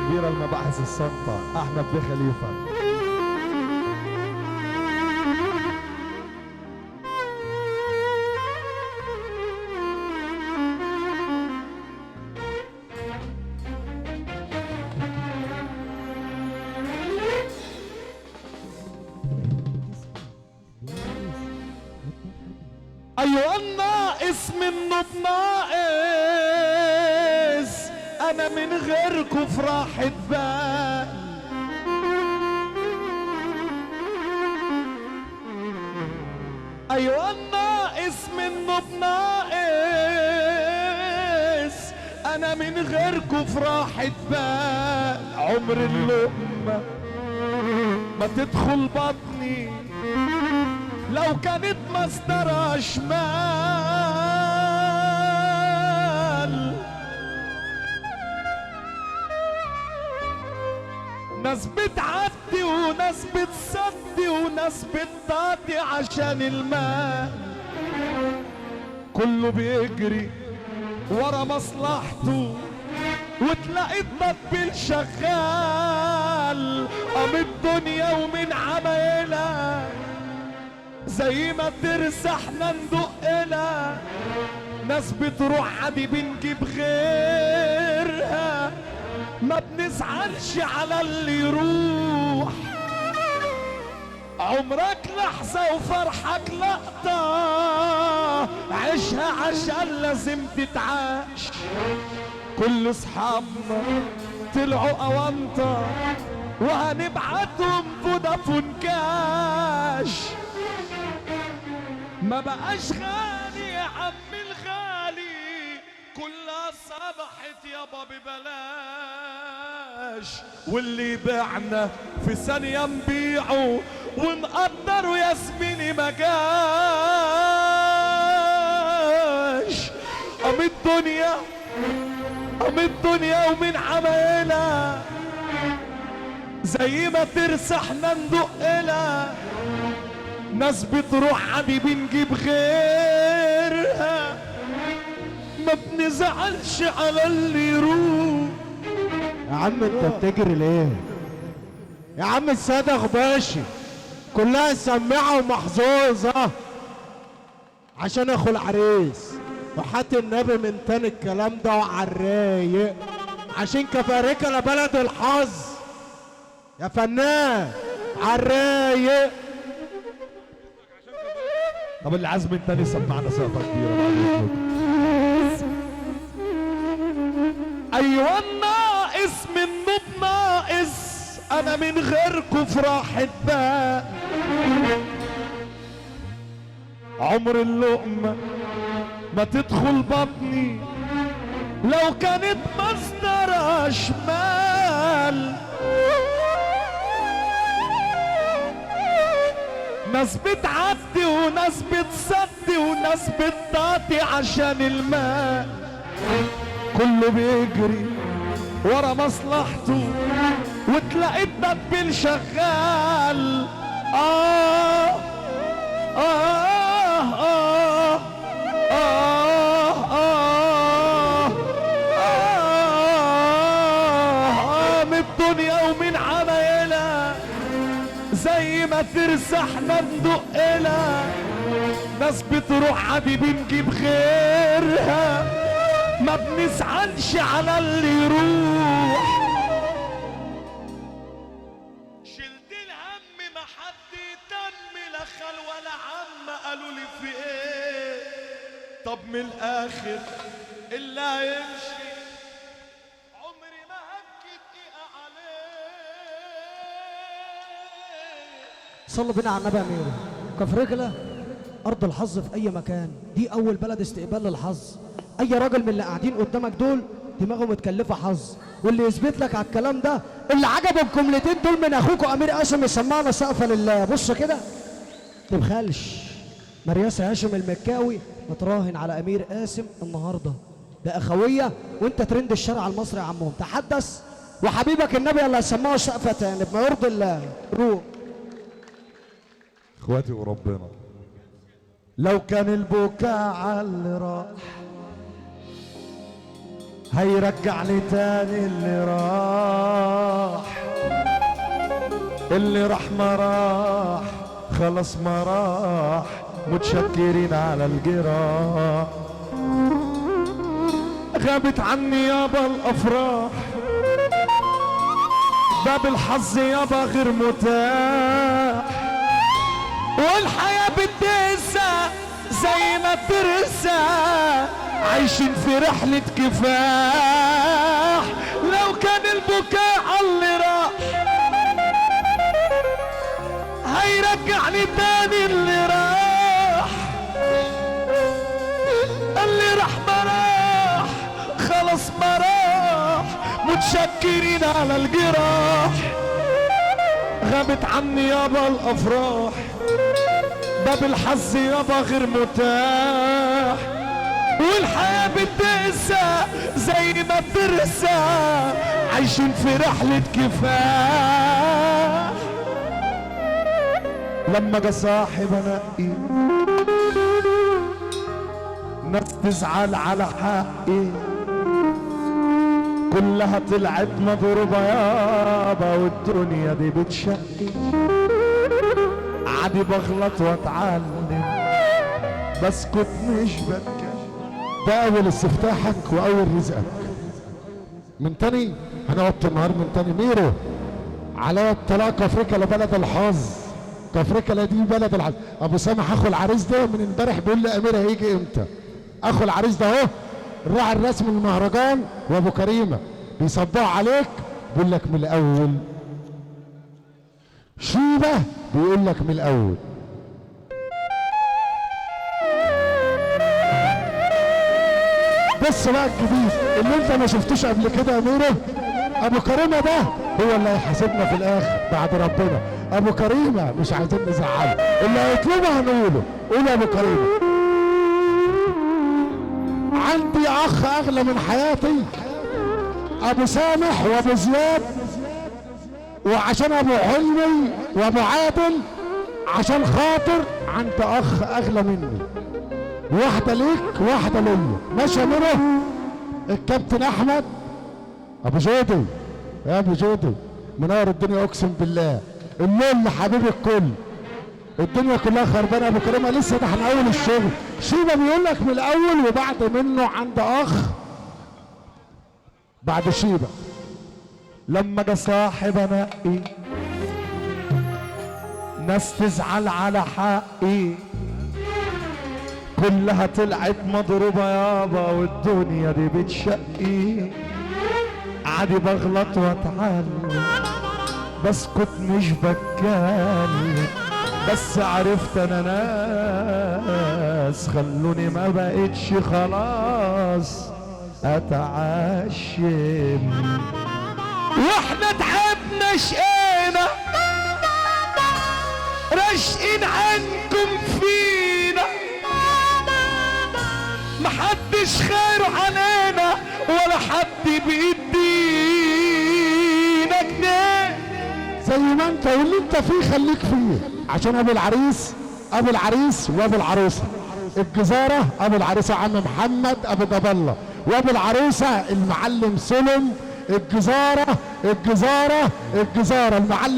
كبيرة المباحث الصامتة أحمد بيه خليفة. أيوة الناقص منه بناقص، أنا من غيركم في راحة بال. أيوة الناقص منه بناقص، أنا من غيركم في راحة بال. عمر اللقمة ما تدخل بطني لو كانت مسطرة شمال. ناس بتعدي وناس بتصدي وناس بتطاطي عشان المال. كله بيجري ورا مصلحته وتلاقي التطبيل شغال. قام الدنيا ومن عمايلها زي ما ترسحنا ندقلها. ناس بتروح عادي بنجيب غيرها، ما بنزعلش على اللي يروح. عمرك لحظة وفرحك لقطة، عيشها عشان لازم تتعاش. كل اصحابنا طلعوا أونطة وهنبعتهم فودافون كاش. ما بقاش غالي يا عم الغالي، كلها صبحت يابا ببلاش. واللي بعنا في ثانية نبيعه ونقدره يا زميلي ما جاش. قام الدنيا ومن عمايلها زي ما ترسحنا ندقلها. ناس بتروح عادي بنجيب غيرها، ما بنزعلش على اللي يروح. يا عم انت بتجري ليه؟ يا عم السادة غباشي كلها سماعة ومحظوظة عشان اخو العريس، وحات النبي من تاني الكلام ده وعالرايق عشان كفاركة لبلد الحظ يا فنان عالرايق. طب اللي عازم التاني سمعنا سقفة كبيرة. أيوة الناقص منه بناقص، أنا من غيركم في راحة بال. عمر اللقمة ما تدخل بطني لو كانت مسطرة شمال. ناس بتعدي وناس بتصدي وناس بتطاطي عشان المال. كله بيجري ورا مصلحته وتلاقي التطبيل شغال. آه آه آه آه آه آه من الدنيا ومن عمايلها زي ما ترسحنا ندقلها. ناس بتروح عادي بنجيب غيرها، ما بنزعلش على اللي يروح. شلت الهم ما حد يتم لا خال ولا عم، قالوا لي في ايه؟ طب من الاخر اللي هيمشي عمري ما هبكي دقيقة عليه. صلوا بينا على النبي يا امير. كفرجله ارض الحظ في اي مكان، دي اول بلد استقبال للحظ. اي راجل من اللي قاعدين قدامك دول دماغه متكلفه حظ، واللي يثبت لك على الكلام ده اللي عجبه الجملتين دول من اخوكوا امير قاسم يسمعنا سقفه لله. بص كده تبخلش مرياسة هاشم المكاوي متراهن على امير قاسم النهارده باخويه، وانت ترند الشارع المصري يا عمهم. تحدث وحبيبك النبي اللي هيسمعه سقفه تاني بما يرضي الله. روح اخواتي وربنا. لو كان البكاء على اللي راح هيرجع لي تاني اللي راح ما راح خلاص ما راح، متشكرين على الجراح. غابت عني يابا الافراح، باب الحظ يابا غير متاح، والحياة بتنسى زي ما ترسى، عايشين في رحلة كفاح. لو كان البكاء على اللي راح هيرجعني تاني اللي راح، اللي راح ما راح خلاص ما راح، متشكرين على الجراح. غابت عني يابا الافراح، باب الحظ يابا غير متاح، والحياة بتنسى زي ما بترسى، عايشين في رحلة كفاح. لما جا صاحب انقي ناس تزعل على حقي، كلها طلعت مضروبة يابا، والدنيا دي بتشقي. عادي بغلط واتعلم بسكت مش بتكلم. ده اول استفتاحك واول رزقك. من تاني هنقعد النهار من تاني ميرو على الطلاق. كفركة لبلد الحظ، كفركة دي بلد الحظ. ابو سامح اخو العريس ده من امبارح بيقول لي امير هيجي امتى. اخو العريس ده اهو الراعي الرسمي للمهرجان، وابو كريمه بيصبحوا عليك بيقول لك من الاول. شيبه بيقول لك من الاول. بص بقى الجديد اللي انت ما شفتوش قبل كده يا ميرو. ابو كريمه ده هو اللي هيحاسبنا في الاخر بعد ربنا. ابو كريمه مش عايزين نزعله، اللي هيطلبه هنقوله. قول يا ابو كريمه. عندي اخ اغلى من حياتي، ابو سامح وابو زياد، وعشان ابو حلمي وابو عادل، عشان خاطر عندي اخ اغلى مني. واحده ليك واحده ليا. ماشي يا ميرو. الكابتن احمد ابو جودي، يا ابو جودي منور الدنيا اقسم بالله. الليل حبيب الكل، الدنيا كلها خربانه. ابو كريمه لسه ده احنا اول الشغل. شيبه بيقول لك من الاول، وبعد منه عند اخ بعد شيبه. لما جا صاحب انقي ناس تزعل على حقي، كلها طلعت مضروبه يابا، والدنيا دي بتشقي. عادي بغلط واتعلم بسكت مش بتكلم، بس عرفت انا ناس خلوني ما بقتش خلاص اتعشم. واحنا تعبنا شقينا راشقين عنكم فينا، محدش خيره علينا ولا حد بيدينا جنيه. زي ما انت واللي انت فيه خليك فيه، عشان ابو العريس وابو العروسه. الجزاره ابو العريسه عم محمد ابو جاب الله، وابو العروسه المعلم سلم. الجزاره المعلم